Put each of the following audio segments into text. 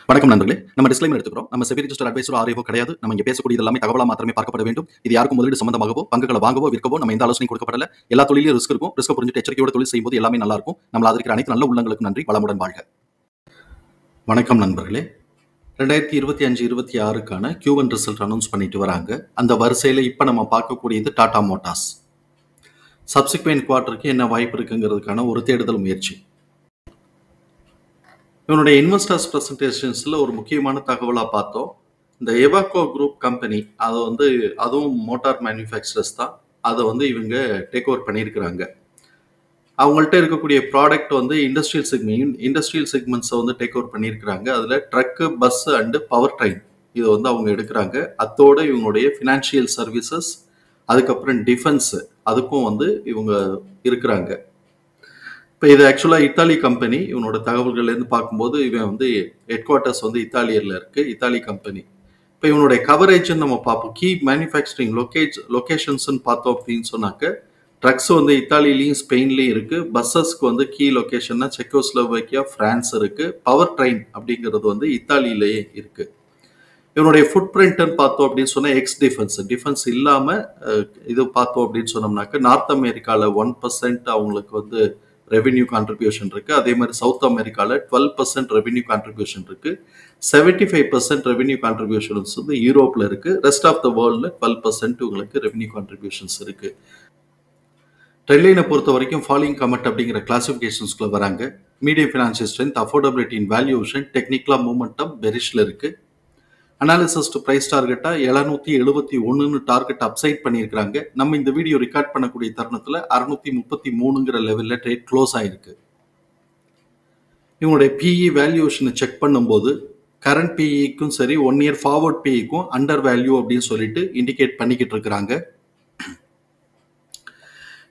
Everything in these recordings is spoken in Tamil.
வணக்கம் நண்பர்களே. நம்ம டிஸ்க்ளைமர் எடுத்துக்கிறோம். நம்ம செபி ரிஜிஸ்டர்ட் அட்வைசரோ ஆர்ஐஓ கிடையாது. நம்ம இங்க பேசக்கூடியது எல்லாமே தகவலா மாத்திரமே பார்க்கப்பட வேண்டும். இது யாருக்கும் முதலீடு சம்பந்தமாகவோ பங்குகளை வாங்கவோ விற்கவோ நம்ம எந்த ஆலோசனையும் கொடுக்கப்படல. எல்லா தொழிலும் ரிஸ்க் இருக்கும். ரிஸ்க் புரிஞ்சுட்டு எச்சரிக்கையோட தொழில் செய்யும்போது எல்லாமே நல்லா இருக்கும். நம்மள ஆதரிக்கிற அனைத்து நல்ல உள்ளங்களுக்கும் நன்றி. வளமுடன் வாழ்க. வணக்கம் நண்பர்களே. 2025-26க்கான Q1 ரிசல்ட் அனௌன்ஸ் பண்ணிட்டு வராங்க. அந்த வரிசையில இப்ப நம்ம பார்க்கக்கூடியது டாடா மோட்டார்ஸ். சப்சிக்வெண்ட் குவார்ட்டருக்கு என்ன வாய்ப்பு இருக்குங்கிறதுக்கான ஒரு தேடுதல் முயற்சி. இவனுடைய இன்வெஸ்டர்ஸ் ப்ரெசன்டேஷன்ஸில் ஒரு முக்கியமான தகவலாக பார்த்தோம். இந்த எவாக்கோ குரூப் கம்பெனி அதுவும் மோட்டார் மேனுஃபேக்சரர்ஸ் தான். அதை இவங்க டேக் ஓவர் பண்ணியிருக்கிறாங்க. அவங்கள்ட்ட இருக்கக்கூடிய ப்ராடக்ட் இண்டஸ்ட்ரியல் செக்மெண்ட்ஸை டேக் ஓவர் பண்ணியிருக்கிறாங்க. அதில் truck, bus and power train இதை அவங்க எடுக்கிறாங்க. அதோட இவங்களுடைய ஃபினான்ஷியல் சர்வீசஸ், அதுக்கப்புறம் டிஃபென்ஸு அதுக்கும் இவங்க இருக்கிறாங்க. இப்போ இது ஆக்சுவலாக இத்தாலி கம்பெனி. இவனோட தகவல்கள்லேருந்து பார்க்கும்போது இவன் ஹெட் குவார்ட்டர்ஸ் இத்தாலியில் இருக்குது, இத்தாலி கம்பெனி. இப்போ இவனுடைய கவரேஜ்ன்னு நம்ம பார்ப்போம். கீ மேனுஃபேக்சரிங் லொக்கேஷன்ஸ்ன்னு பார்த்தோம் அப்படின்னு சொன்னாக்க ட்ரக்ஸ் இத்தாலிலையும் ஸ்பெயின்லேயும் இருக்குது. பஸ்ஸஸ்க்கு கீ லொக்கேஷன்னா செக்கோஸ்லோவேக்கியா, ஃப்ரான்ஸ் இருக்குது. பவர் ட்ரெயின் அப்படிங்கிறது இத்தாலியிலேயே இருக்குது. இவனுடைய ஃபுட் பிரிண்ட்னு பார்த்தோம் அப்படின்னு சொன்னால் டிஃபென்ஸ் இல்லாமல் இது பார்த்தோம் அப்படின்னு சொன்னோம்னாக்க நார்த் அமெரிக்காவில் 1% அவங்களுக்கு ரெவென்யூ கான்ட்ரிபியூஷன் இருக்கு. அதே மாதிரி சவுத் அமெரிக்காவில் 12% ரெவென்யூ கான்ட்ரிபியூஷன் இருக்கு. 75% ரெவென்யூ கான்ட்ரிபியூஷன்ஸ் யூரோப்ல இருக்கு. ரெஸ்ட் ஆஃப் த வேர்ல்ட்ல 12% உங்களுக்கு ரெவென்யூ கான்ட்ரிபியூஷன்ஸ் இருக்கு. ட்ரெண்ட்லைனை பொறுத்த வரைக்கும் ஃபாலிங் கமெண்ட் அப்படிங்கிற கிளாசிஃபிகேஷன்ஸ்குள்ள வராங்க. Medium financial strength, affordability in valuation, டெக்னிக்கலா மூமெண்டம் பெரிஷ்ல இருக்கு. அனாலிசிஸ் டு பிரைஸ் டார்கெட்டா 771 டார்கெட் அப்சைட் பண்ணியிருக்கிறாங்க. நம்ம இந்த வீடியோ ரெக்கார்ட் பண்ணக்கூடிய தருணத்தில் 633ங்கிற லெவலில் ட்ரேட் க்ளோஸ் ஆயிருக்கு. இவங்களுடைய பிஇ வேல்யூஷனை செக் பண்ணும்போது கரண்ட் பிஇக்கும் சரி 1 இயர் ஃபார்வர்ட் பிஇக்கும் அண்டர் வேல்யூ அப்படின்னு சொல்லிட்டு இண்டிகேட் பண்ணிக்கிட்டு இருக்கிறாங்க.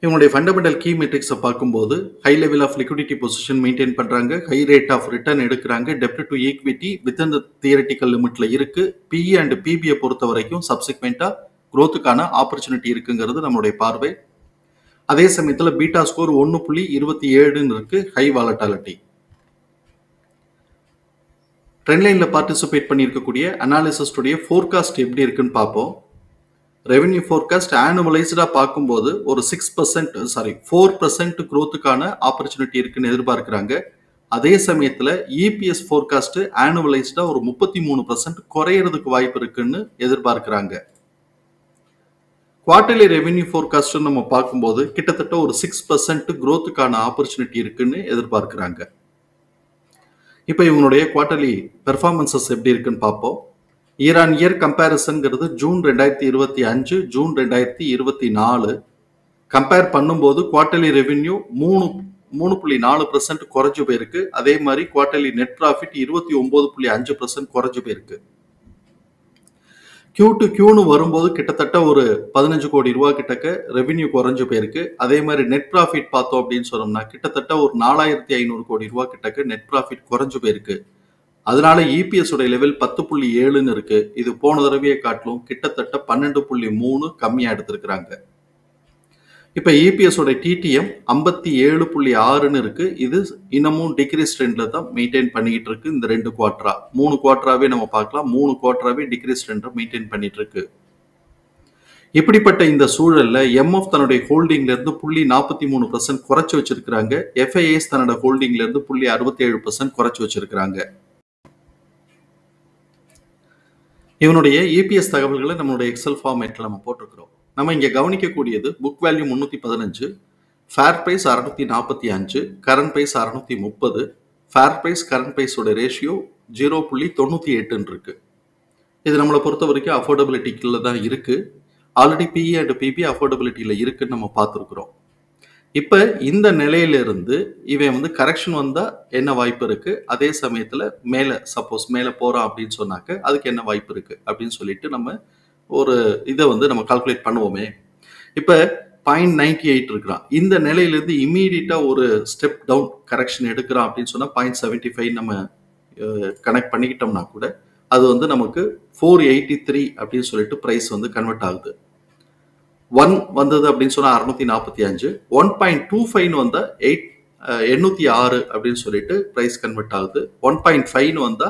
இவங்களுடைய ஃபண்டமெண்டல் கீ மெட்ரிக்ஸை பார்க்கும்போது high level of liquidity position maintain பண்ணுறாங்க, ஹை ரேட் ஆஃப் ரிட்டர்ன் எடுக்கிறாங்க, டெப்ட் to equity within the theoretical லிமிட்ல இருக்கு. பிஇ அண்ட் பிபிஐ பொறுத்த வரைக்கும் சப்சிக்வெண்டா குரோத்துக்கான ஆப்பர்ச்சுனிட்டி இருக்குங்கிறது நம்மளுடைய பார்வை. அதே சமயத்தில் பீட்டா ஸ்கோர் 1.27 இருக்கு, ஹை வாலட்டாலிட்டி. ட்ரெண்ட்லைனில் பார்ட்டிசிபேட் பண்ணியிருக்கக்கூடிய அனாலிசிஸ்டுடைய ஃபோர்காஸ்ட் எப்படி இருக்குன்னு பார்ப்போம். ரெவென்யூ ஃபோர்காஸ்ட் ஆனுவலைஸ்டாக பார்க்கும்போது ஒரு 4% குரோத்துக்கான ஆப்பர்ச்சுனிட்டி இருக்குன்னு எதிர்பார்க்கிறாங்க. அதே சமயத்தில் இபிஎஸ் ஃபோர்காஸ்ட் ஆனுவலைஸ்டாக ஒரு 33% குறையிறதுக்கு வாய்ப்பு இருக்குன்னு எதிர்பார்க்கிறாங்க. குவார்டர்லி ரெவென்யூ ஃபோர்காஸ்ட் நம்ம பார்க்கும்போது கிட்டத்தட்ட ஒரு 6% குரோத்துக்கான ஆப்பர்ச்சுனிட்டி இருக்குன்னு எதிர்பார்க்கிறாங்க. இப்போ இவங்களுடைய குவார்டர்லி பெர்ஃபார்மன்சஸ் எப்படி இருக்குன்னு பார்ப்போம். இயர் ஆன் இயர் கம்பேரிசன்கிறது ஜூன் 2025, ஜூன் 2024 கம்பேர் பண்ணும்போது குவார்டர்லி ரெவென்யூ 3.4% குறைஞ்சு போயிருக்கு. அதே மாதிரி குவார்டர்லி நெட் ப்ராஃபிட் 29.5% குறைஞ்சு போயிருக்கு. Q to Qன்னு வரும்போது கிட்டத்தட்ட ஒரு 15 கோடி ரூபாய் கிட்டக்க ரெவென்யூ குறைஞ்சு போயிருக்கு. அதே மாதிரி நெட் ப்ராஃபிட் பார்த்தோம் அப்படின்னு சொன்னோம்னா கிட்டத்தட்ட ஒரு 4500 கோடி ரூபாய் கிட்டக்க நெட் ப்ராஃபிட் குறைஞ்சு போயிருக்கு. அதனால இபிஎஸ் உடைய லெவல் 10.7ன்னு இருக்கு. இது போன தடவையை காட்டிலும் கிட்டத்தட்ட 12.3 கம்மியா எடுத்திருக்கிறாங்க. இப்ப இபிஎஸ் உடைய டிடிஎம் 57.6ன்னு இருக்கு. இது இன்னமும் டிக்ரீஸ் ட்ரெண்ட்ல தான் மெயின்டைன் பண்ணிட்டு இருக்கு. இந்த 2 குவார்டரா 3 குவார்டராவே நம்ம பார்க்கலாம். 3 குவார்டராவே டிக்ரீஸ் ட்ரெண்டை மெயின்டைன் பண்ணிட்டு இருக்கு. இப்படிப்பட்ட இந்த சூழல்ல எம்எஃப் தன்னுடைய ஹோல்டிங்ல இருந்து 0.43% குறைச்சு வச்சிருக்காங்க. எஃப்ஐஎஸ் தன்னோட ஹோல்டிங்ல இருந்து 0.67% குறைச்சு வச்சிருக்காங்க. இவனுடைய இபிஎஸ் தகவல்களை நம்மளுடைய எக்ஸல் ஃபார்மேட்டில் நம்ம போட்டிருக்கிறோம். நம்ம இங்கே கவனிக்கக்கூடியது book value 315, fair price 645, current price 630, fair price current ப்ரைஸோட ரேஷியோ 0.98 இருக்கு. இது நம்மளை பொறுத்த வரைக்கும் அஃபோர்டபிலிட்டிக்குள்ள தான் இருக்கு. ஆல்ரெடி பிஇ அண்ட் பிபி அஃபோர்டபிலிட்டியில் இருக்குன்னு நம்ம பார்த்துருக்குறோம். இப்போ இந்த நிலையிலிருந்து இவன் கரெக்ஷன் வந்தால் என்ன வாய்ப்பு இருக்கு, அதே சமயத்தில் மேலே சப்போஸ் மேலே போகிறான் அப்படின்னு சொன்னாக்க அதுக்கு என்ன வாய்ப்பு இருக்கு அப்படின்னு சொல்லிட்டு நம்ம ஒரு இதை நம்ம கால்குலேட் பண்ணுவோமே. இப்போ 0.98 இருக்கிறான். இந்த நிலையிலிருந்து இம்மீடியட்டாக ஒரு ஸ்டெப் டவுன் கரெக்ஷன் எடுக்கிறான் அப்படின்னு சொன்னால் 0.75 நம்ம கனெக்ட் பண்ணிக்கிட்டோம்னா கூட அது நமக்கு 483 அப்படின்னு சொல்லிட்டு ப்ரைஸ் கன்வெர்ட் ஆகுது. 1 வந்தது அப்படின்னு சொன்னா 645, 1.25 வந்தா 806 அப்படின்னு சொல்லிட்டு பிரைஸ் கன்வெர்ட் ஆகுது. 1.5 வந்தா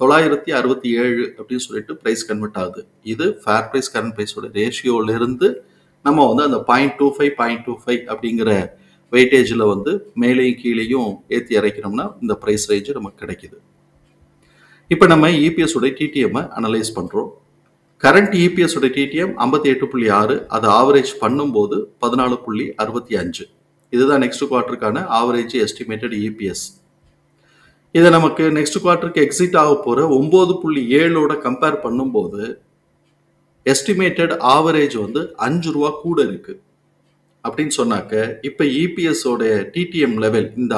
967 அப்படின்னு சொல்லிட்டு பிரைஸ் கன்வெர்ட் ஆகுது. இது ஃபேர் பிரைஸ் கரண்ட் பிரைஸோட ரேஷியோல இருந்து நம்ம வந்து அந்த 0.25 அப்படிங்கிற வெயிட்டேஜில் வந்து மேலேயும் கீழேயும் ஏற்றி இறக்கணும்னா இந்த ப்ரைஸ் ரேஞ்சு நமக்கு கிடைக்குது. இப்போ நம்ம இபிஎஸ் உடைய டிடிஎம் அனலைஸ் பண்ணுறோம். கரண்ட் இபிஎஸ் உடைய டிடிஎம் 58.6, அது ஆவரேஜ் பண்ணும்போது 14.65. இதுதான் நெக்ஸ்ட் குவார்ட்டருக்கான ஆவரேஜ் எஸ்டிமேட்டட் இபிஎஸ். இதை நமக்கு நெக்ஸ்ட் குவார்ட்டருக்கு எக்ஸிட் ஆக போகிற 9.7 கம்பேர் பண்ணும்போது எஸ்டிமேட்டட் ஆவரேஜ் வந்து 5 ரூபா கூட இருக்கு அப்படின்னு சொன்னாக்க, இப்போ இபிஎஸ் உடைய டிடிஎம் லெவல் இந்த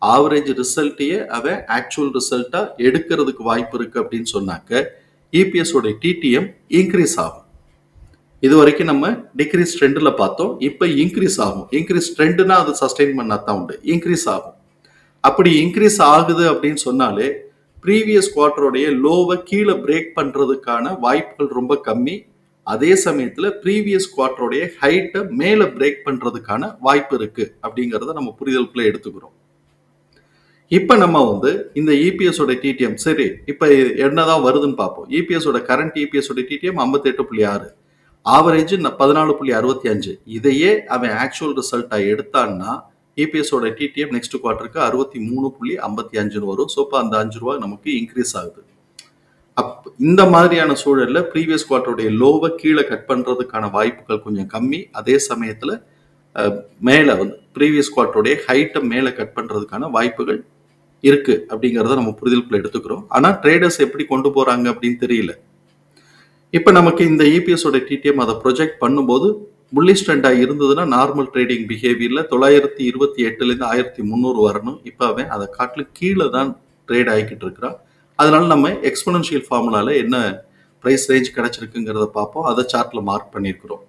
ஆவரேஜ் ரிசல்ட்டையே அவன் ஆக்சுவல் ரிசல்ட்டா எடுக்கிறதுக்கு வாய்ப்பு இருக்கு அப்படின்னு சொன்னாக்க இபிஎஸ் உடைய டிடிஎம் இன்க்ரீஸ் ஆகும். இது வரைக்கும் நம்ம டிக்ரீஸ் ட்ரெண்ட்ல பார்த்தோம். இப்போ இன்க்ரீஸ் ஆகும். இன்க்ரீஸ் ட்ரெண்ட்னா அது சஸ்டெயின் பண்ணாதான் உண்டு, இன்க்ரீஸ் ஆகும். அப்படி இன்க்ரீஸ் ஆகுது அப்படின்னு சொன்னாலே ப்ரீவியஸ் குவார்ட்டருடைய லோவை கீழே பிரேக் பண்றதுக்கான வாய்ப்புகள் ரொம்ப கம்மி. அதே சமயத்துல ப்ரீவியஸ் குவார்ட்டருடைய ஹைட்டை மேலே பிரேக் பண்றதுக்கான வாய்ப்பு இருக்கு அப்படிங்கிறத நம்ம புரிதலுக்குள்ள எடுத்துக்கிறோம். இப்போ நம்ம வந்து இந்த இபிஎஸ் உடைய டிடிஎம் சரி இப்போ என்னதான் வருதுன்னு பார்ப்போம். இபிஎஸ் உடைய கரண்ட் இபிஎஸ் உடைய டிடிஎம் 58.6, ஆவரேஜ் 14.65. இதையே அவன் ஆக்சுவல் ரிசல்ட்டா எடுத்தான்னா இபிஎஸ் உடைய டிடிஎம் நெக்ஸ்ட் குவார்ட்டருக்கு 63.55 வரும். ஸோ இப்போ அந்த 5 ரூபா நமக்கு இன்க்ரீஸ் ஆகுது. இந்த மாதிரியான சூழல்ல ப்ரீவியஸ் குவார்ட்டருடைய லோவை கீழே கட் பண்றதுக்கான வாய்ப்புகள் கொஞ்சம் கம்மி. அதே சமயத்துல மேலே வந்து ப்ரீவியஸ் குவார்ட்டருடைய ஹைட்டை மேலே கட் பண்றதுக்கான வாய்ப்புகள் இருக்கு அப்படிங்கிறத நம்ம புரிதலுக்குள்ள எடுத்துக்கிறோம். ஆனா ட்ரேடர்ஸ் எப்படி கொண்டு போறாங்க அப்படின்னு தெரியல. இப்ப நமக்கு இந்த இபிஎஸ் உடைய டிடிஎம் அதை ப்ரொஜெக்ட் பண்ணும்போது புல்லிஷ் ட்ரெண்டா இருந்ததுன்னா நார்மல் ட்ரேடிங் பிஹேவியர்ல 928லேருந்து 1300 வரணும். இப்போ அவன் அதை காட்டிலும் கீழே தான் ட்ரேட் ஆகிக்கிட்டு இருக்கிறான். அதனால நம்ம எக்ஸ்போனன்ஷியல் ஃபார்முலால என்ன ப்ரைஸ் ரேஞ்ச் கிடைச்சிருக்குங்கிறத பார்ப்போம். அதை சார்ட்ல மார்க் பண்ணியிருக்கிறோம்.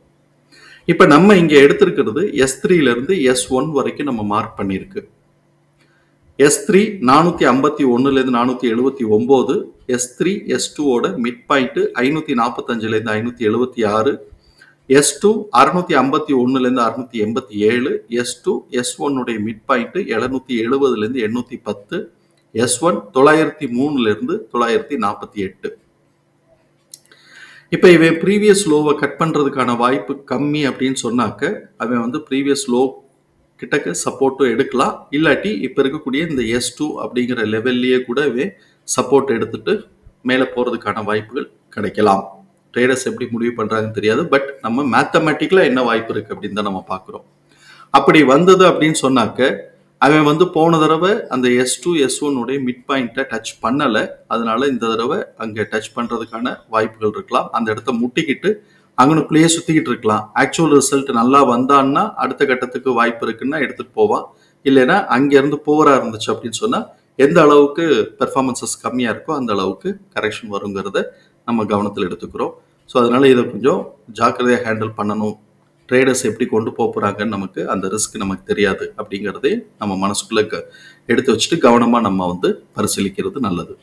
இப்போ நம்ம இங்க எடுத்திருக்கிறது S3லேருந்து S1 வரைக்கும் நம்ம மார்க் பண்ணியிருக்கு. S3 451லேருந்து 479, S3 S2ஓட mid point 545லேருந்து 576, S2 651லேருந்து 687, S2 S1 உடைய மிட் பாயிண்ட் 770லேருந்து 810, S1 903லேருந்து 948. இப்போ இவன் ப்ரீவியஸ் லோவை கட் பண்றதுக்கான வாய்ப்பு கம்மி அப்படின்னு சொன்னாக்க அவன் வந்து ப்ரீவியஸ் லோ கிட்டக்க சப்போர்ட்டும் எடுக்கலாம். இல்லாட்டி இப்போ இருக்கக்கூடிய இந்த S2 அப்படிங்கிற லெவல்லையே கூட சப்போர்ட் எடுத்துட்டு மேலே போகிறதுக்கான வாய்ப்புகள் கிடைக்கலாம். ட்ரேடர்ஸ் எப்படி முடிவு பண்ணுறாங்கன்னு தெரியாது. பட் நம்ம மேத்தமெட்டிக்கலாக என்ன வாய்ப்பு இருக்குது அப்படின்னு தான் நம்ம பார்க்குறோம். அப்படி வந்தது அப்படின்னு சொன்னாக்க அவன் வந்து போன தடவை அந்த S2 S1 உடைய மிட் பாயிண்ட்டை டச் பண்ணலை. அதனால இந்த தடவை அங்கே டச் பண்ணுறதுக்கான வாய்ப்புகள் இருக்கலாம். அந்த இடத்த முட்டிக்கிட்டு அங்கனுக்குள்ளேயே சுற்றிக்கிட்டு இருக்கலாம். ஆக்சுவல் ரிசல்ட் நல்லா வந்தான்னா அடுத்த கட்டத்துக்கு வாய்ப்பு இருக்குன்னா எடுத்துகிட்டு போவான். இல்லைன்னா அங்கேருந்து போவராக இருந்துச்சு அப்படின்னு சொன்னால் எந்த அளவுக்கு பெர்ஃபார்மன்ஸஸ் கம்மியாக இருக்கோ அந்த அளவுக்கு கரெக்ஷன் வருங்கிறத நம்ம கவனத்தில் எடுத்துக்கிறோம். ஸோ அதனால் இதை கொஞ்சம் ஜாக்கிரதையாக ஹேண்டில் பண்ணணும். ட்ரேடர்ஸ் எப்படி கொண்டு போகிறாங்கன்னு நமக்கு அந்த ரிஸ்க் நமக்கு தெரியாது அப்படிங்கிறதே நம்ம மனசுக்குள்ளே எடுத்து வச்சுட்டு கவனமாக நம்ம வந்து பரிசீலிக்கிறது நல்லது.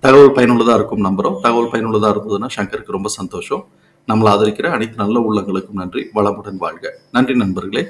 தகவல் பயனுள்ளதாக இருக்கும் நம்புகிறோம். தகவல் பயனுள்ளதாக இருந்ததுன்னா சங்கருக்கு ரொம்ப சந்தோஷம். நம்மளை ஆதரிக்கிற அனைத்து நல்ல உள்ளங்களுக்கும் நன்றி. வளமுடன் வாழ்க. நன்றி நண்பர்களே.